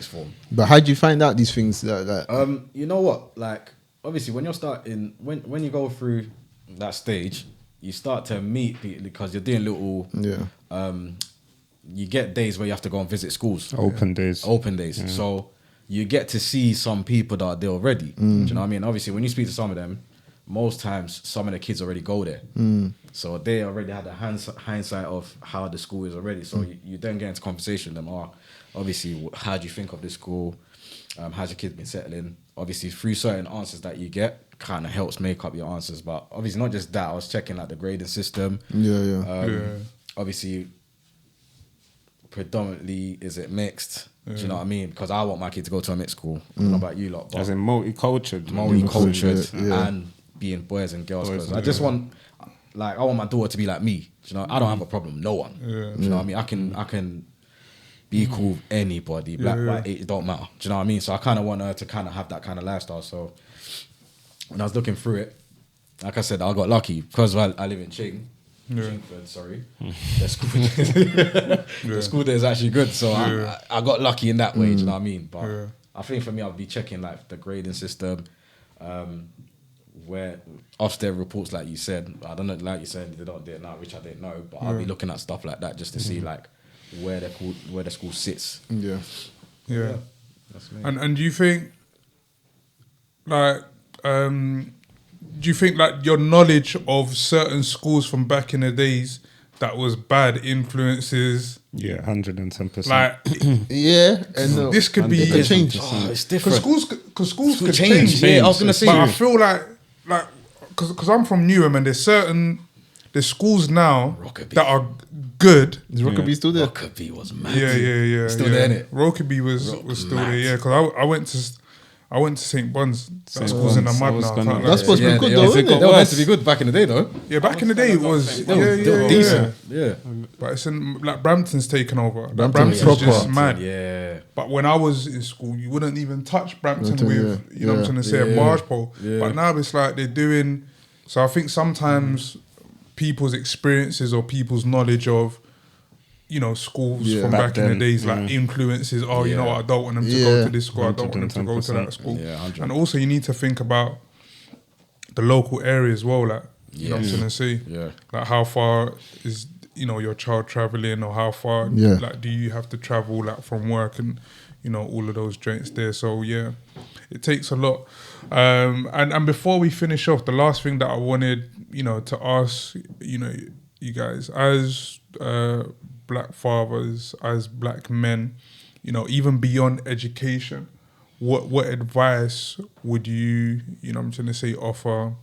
form. But how do you find out these things? That You know what? Like, obviously, when you're starting, when you go through that stage, you start to meet people because you're doing little. You get days where you have to go and visit schools. Open days. Yeah. So you get to see some people that are there already. Do you know what I mean? Obviously, when you speak to some of them, most times some of the kids already go there. So they already had the hindsight of how the school is already. So you then get into conversation with them. Obviously, how do you think of this school? How's your kids been settling? Obviously, through certain answers that you get, kind of helps make up your answers. But obviously, not just that. I was checking like the grading system. Obviously, predominantly, is it mixed? Do you know what I mean? Because I want my kid to go to a mixed school. I don't know about you lot, but As in multicultural. and being boys and girls. Because I just want, like, I want my daughter to be like me. Do you know, I don't have a problem with no one. Do you know what I mean? I can be cool with anybody, black, white, it don't matter. Do you know what I mean? So I kind of want her to kind of have that kind of lifestyle. So when I was looking through it, like I said, I got lucky because I live in Chingford, sorry. The school there is actually good, so I got lucky in that way. Do you know what I mean? But I think for me, I'll be checking like the grading system, where Ofsted reports, like you said. I don't know, like you said, they don't do it now, which I didn't know. But I'll be looking at stuff like that just to see like where the school sits. That's me. And do you think like do you think like your knowledge of certain schools from back in the days that was bad influences? Yeah, 110%. Like, yeah, and this could be change. Oh, it's different. Because schools could change. change. Yeah, I was gonna say. But I feel like because I'm from Newham and there's schools now Rockaby. that are good. Is Rockaby still there? Rockaby was mad. Yeah. Still there, innit? Rockaby was still there. Yeah, because I went to St. Bon's. That school's in the mud now. That's supposed to be good though, isn't it? They were meant to be good back in the day, though. Yeah, back in the day it was. They were decent. Yeah. But it's in like Brampton's taken over. Like, Brampton's Brampton's just proper. mad. Yeah. But when I was in school, you wouldn't even touch Brampton with, yeah. you know what I'm trying to say, a barge pole. Yeah. But now it's like they're doing. So I think sometimes people's experiences or people's knowledge of, you know, schools from back in the days, like influences. Oh, you know what? I don't want them to go to this school. I don't want them to go to that school. Yeah, 100%. And also, you need to think about the local area as well. Like, you know what I'm trying to say? Yeah. Like, how far is, you know, your child traveling, or how far like do you have to travel, like, from work, and, you know, all of those joints there. So yeah, it takes a lot. And before we finish off, the last thing that I wanted, you know, to ask, you know, you guys, as black fathers, as black men, you know, even beyond education, what advice would you know I'm trying to say, offer,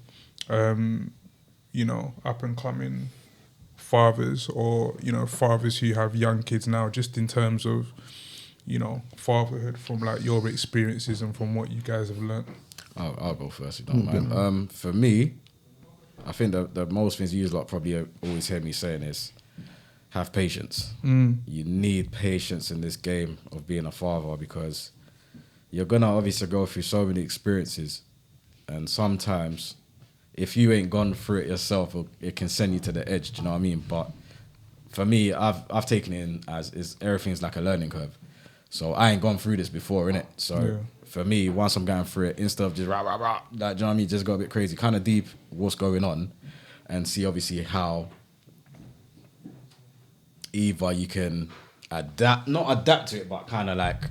you know, up and coming fathers, or, you know, fathers who have young kids now, just in terms of, you know, fatherhood, from like your experiences and from what you guys have learned? I'll go first, you don't mind. For me, I think the most things you lot probably always hear me saying is have patience. You need patience in this game of being a father, because you're gonna obviously go through so many experiences, and sometimes if you ain't gone through it yourself, it can send you to the edge. Do you know what I mean? But for me, I've taken it in as everything's like a learning curve. So I ain't gone through this before, innit? So for me, once I'm going through it, instead of just rah, rah, rah, like, do you know what I mean? Just go a bit crazy, kind of deep what's going on, and see obviously how either you can not adapt to it, but kind of like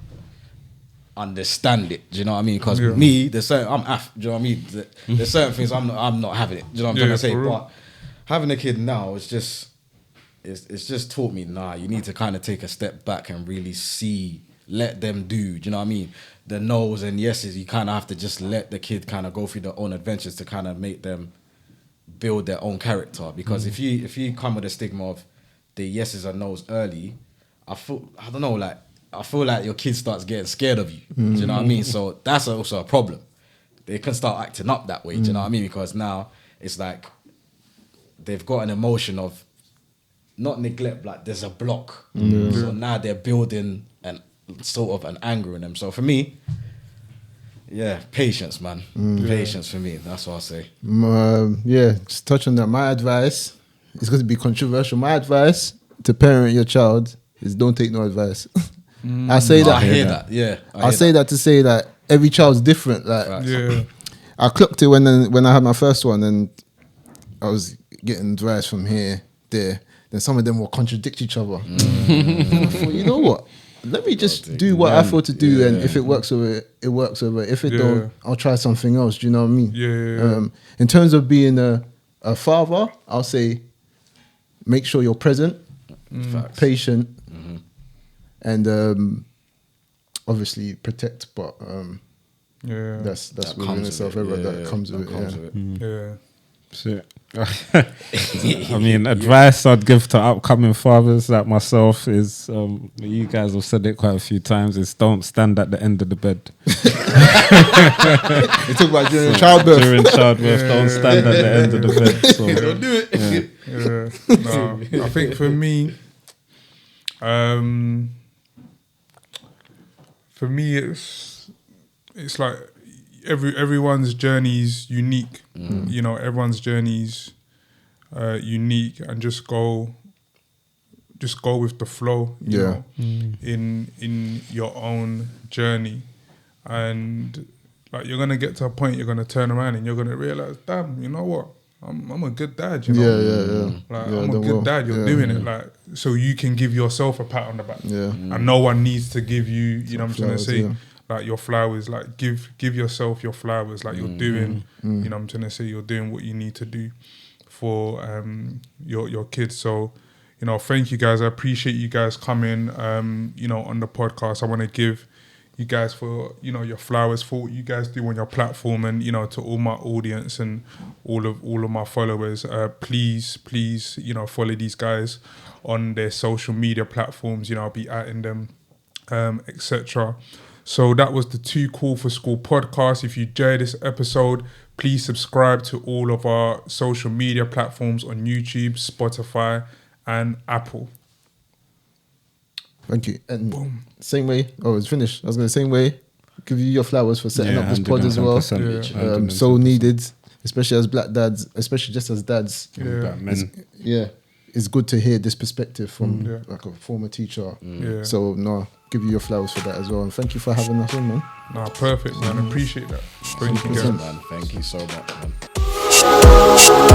understand it. Do you know what I mean? Because me, there's certain, do you know what I mean? There's certain things I'm not having it. Do you know what I'm trying to say? But having a kid now, it's just taught me, you need to kind of take a step back and really let them do you know what I mean? The no's and yeses, you kind of have to just let the kid kind of go through their own adventures to kind of make them build their own character. Because if you come with a stigma of the yeses and no's early, I feel like your kid starts getting scared of you. Do you know what I mean? So that's also a problem. They can start acting up that way. Do you know what I mean? Because now it's like they've got an emotion of not neglect, like there's a block. So now they're building an anger in them. So for me, patience, man. Patience for me. That's what I say. Just touch on that. My advice, it's going to be controversial. My advice to parent your child is don't take no advice. I say that. I hear that. Yeah. I say that to say that every child's different. Like, I clocked it when I had my first one, and I was getting advice from here, there. Then some of them will contradict each other. I thought, you know what? Let me just do what I feel to do, and if it works with it, it works with it. If it don't, I'll try something else. Do you know what I mean? In terms of being a father, I'll say make sure you're present, patient, and obviously protect. But that's that within itself. That comes with it. Shit. I mean, advice I'd give to upcoming fathers like myself is, you guys have said it quite a few times, is don't stand at the end of the bed. You talk about during childbirth. Don't stand at the end of the bed. So, don't do it. No, I think for me, it's like everyone's journey's unique. You know, everyone's journey's unique, and just go with the flow. You know, in your own journey, and like you're gonna get to a point, you're gonna turn around and you're gonna realize, damn, you know what? I'm a good dad. You know, like I'm a good dad. You're doing it, like, so you can give yourself a pat on the back. And no one needs to give you. You know what I'm trying to say. like your flowers. Like give yourself your flowers. Like you're doing, you know, I'm trying to say you're doing what you need to do for your kids. So, you know, thank you guys. I appreciate you guys coming, you know, on the podcast. I want to give you guys for, you know, your flowers for what you guys do on your platform, and, you know, to all my audience and all of my followers, please, you know, follow these guys on their social media platforms. You know, I'll be adding them, etc. So that was the Too Cool for School podcast. If you enjoyed this episode, please subscribe to all of our social media platforms on YouTube, Spotify, and Apple. Thank you. And same way, it's finished. I was going to same way, give you your flowers for setting up this pod as well. So needed, especially as black dads, especially just as dads. Black men. It's good to hear this perspective from like a former teacher. So give you your flowers for that as well. And thank you for having us on, man. Perfect, man. Appreciate that. Thank you, guys. Man. Thank you so much, man.